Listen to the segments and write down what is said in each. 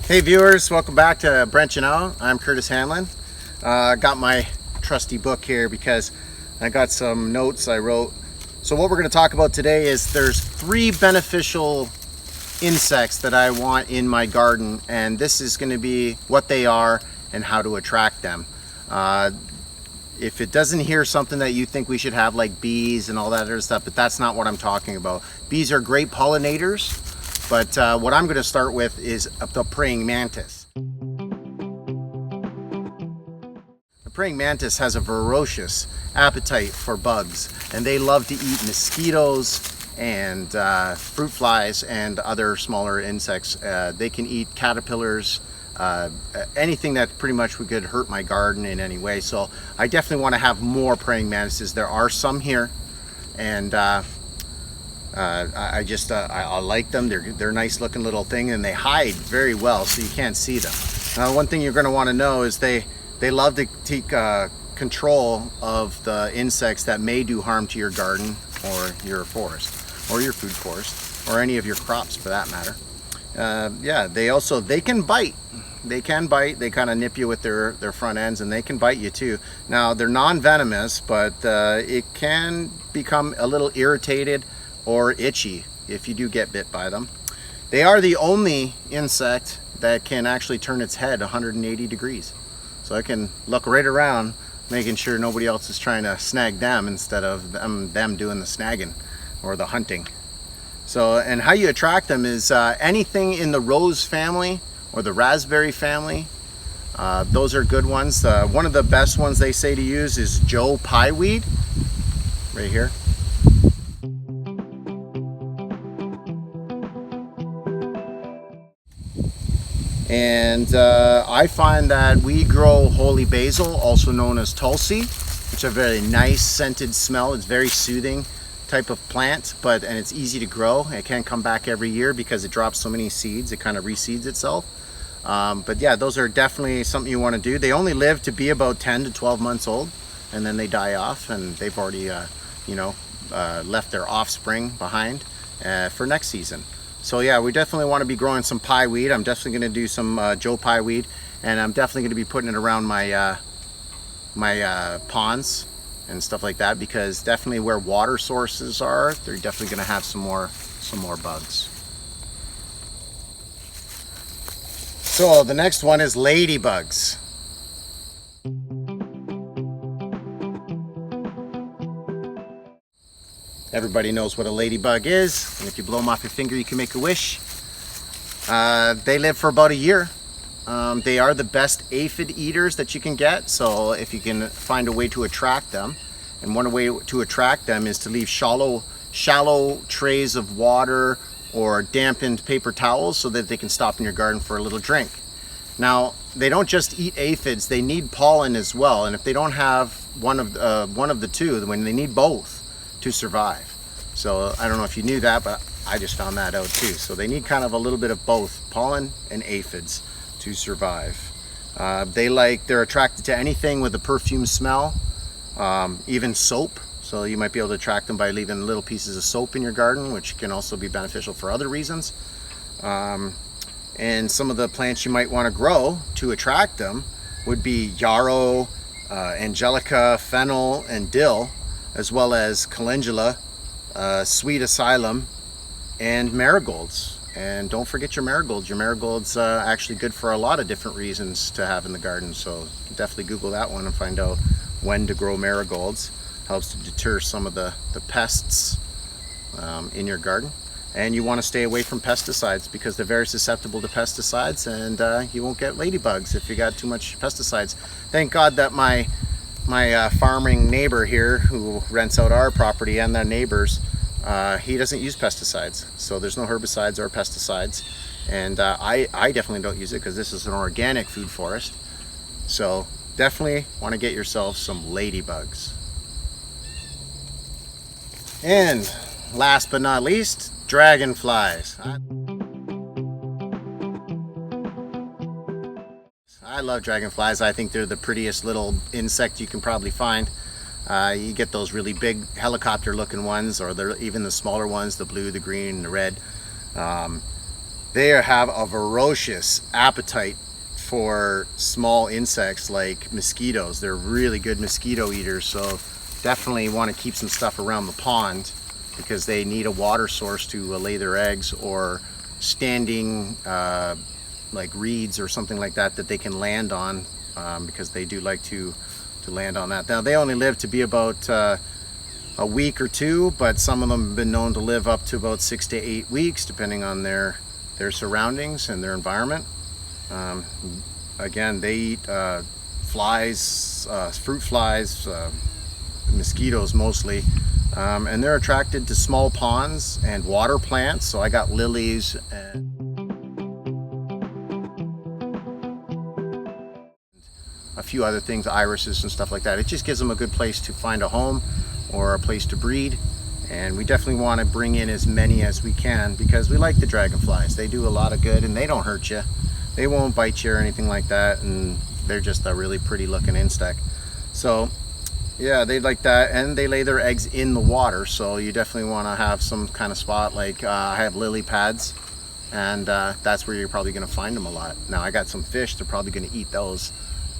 Hey viewers, welcome back to Branching Out. I'm Curtis Hanlon. Got my trusty book here because I got some notes I wrote. So what we're going to talk about today is there's 3 beneficial insects that I want in my garden, and this is going to be what they are and how to attract them. If it doesn't hear something that you think we should have, like bees and all that other stuff, but that's not what I'm talking about. Bees are great pollinators, but what I'm going to start with is the praying mantis. The praying mantis has a ferocious appetite for bugs, and they love to eat mosquitoes and fruit flies and other smaller insects. They can eat caterpillars, anything that pretty much could hurt my garden in any way. So I definitely want to have more praying mantises. There are some here, and I like them. They're a nice looking little thing, and they hide very well so you can't see them. Now, one thing you're going to want to know is they love to take control of the insects that may do harm to your garden or your forest or your food forest or any of your crops for that matter. Yeah, they can bite. They can bite. They kind of nip you with their front ends, and they can bite you too. Now, they're non-venomous, but it can become a little irritated or itchy if you do get bit by them. They are the only insect that can actually turn its head 180 degrees. So I can look right around, making sure nobody else is trying to snag them instead of them doing the snagging or the hunting. So, and how you attract them is anything in the rose family or the raspberry family. Those are good ones. One of the best ones they say to use is Joe Pieweed, right here. And I find that we grow holy basil, also known as tulsi, which is a very nice scented smell. It's very soothing type of plant, and it's easy to grow. It can come back every year because it drops so many seeds. It kind of reseeds itself. But yeah, those are definitely something you want to do. They only live to be about 10 to 12 months old, and then they die off, and they've already left their offspring behind for next season. So yeah, we definitely want to be growing some pieweed. I'm definitely going to do some Joe Pieweed, and I'm definitely going to be putting it around my ponds and stuff like that, because definitely where water sources are, they're definitely going to have some more bugs. So the next one is ladybugs. Everybody knows what a ladybug is, and if you blow them off your finger, you can make a wish. They live for about a year. They are the best aphid eaters that you can get, so if you can find a way to attract them, and one way to attract them is to leave shallow trays of water or dampened paper towels so that they can stop in your garden for a little drink. Now, they don't just eat aphids, they need pollen as well, and if they don't have one of the two, when they need both to survive. So I don't know if you knew that, but I just found that out too. So they need kind of a little bit of both pollen and aphids to survive. They're attracted to anything with a perfume smell, even soap. So you might be able to attract them by leaving little pieces of soap in your garden, which can also be beneficial for other reasons. And some of the plants you might want to grow to attract them would be yarrow, angelica, fennel, and dill, as well as calendula, sweet asylum, and marigolds. And don't forget your marigolds. Your marigolds actually good for a lot of different reasons to have in the garden. So definitely Google that one and find out when to grow marigolds. Helps to deter some of the pests in your garden. And you want to stay away from pesticides because they're very susceptible to pesticides, and you won't get ladybugs if you got too much pesticides. Thank God that my farming neighbor here who rents out our property and their neighbors, he doesn't use pesticides, so there's no herbicides or pesticides, and I definitely don't use it because this is an organic food forest. So definitely want to get yourself some ladybugs. And last but not least, dragonflies. I love dragonflies. I think they're the prettiest little insect you can probably find. You get those really big helicopter looking ones, or even the smaller ones, the blue, the green, the red. they have a ferocious appetite for small insects like mosquitoes. They're really good mosquito eaters, so definitely want to keep some stuff around the pond because they need a water source to lay their eggs, or standing like reeds or something like that that they can land on, because they do like to land on that. Now they only live to be about a week or two, but some of them have been known to live up to about 6 to 8 weeks depending on their surroundings and their environment. Again, they eat flies, fruit flies, mosquitoes mostly, and they're attracted to small ponds and water plants. So I got lilies and a few other things, irises and stuff like that. It just gives them a good place to find a home or a place to breed. And we definitely want to bring in as many as we can because we like the dragonflies. They do a lot of good and they don't hurt you. They won't bite you or anything like that, and they're just a really pretty looking insect. So yeah, they like that, and they lay their eggs in the water, so you definitely want to have some kind of spot. Like I have lily pads, and that's where you're probably going to find them a lot. Now I got some fish, they're probably going to eat those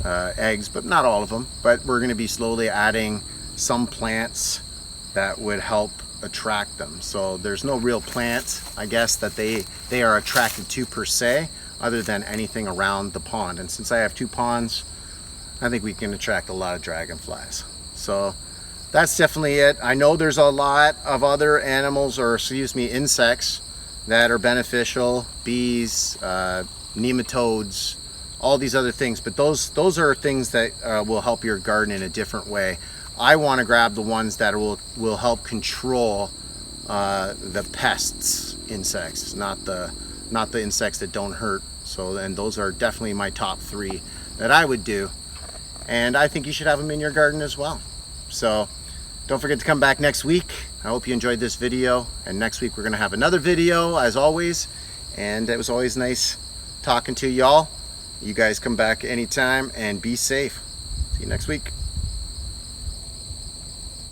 eggs, but not all of them. But we're going to be slowly adding some plants that would help attract them. So there's no real plant, I guess, that they are attracted to per se, other than anything around the pond. And since I have 2 ponds, I think we can attract a lot of dragonflies. So that's definitely it. I know there's a lot of other animals, or excuse me, insects that are beneficial, bees, nematodes, all these other things, but those are things that will help your garden in a different way. I want to grab the ones that will help control the pests, insects, not the insects that don't hurt. So, and those are definitely my top 3 that I would do, and I think you should have them in your garden as well. So don't forget to come back next week. I hope you enjoyed this video, and next week we're going to have another video as always. And it was always nice talking to y'all. You guys come back anytime and be safe. See you next week.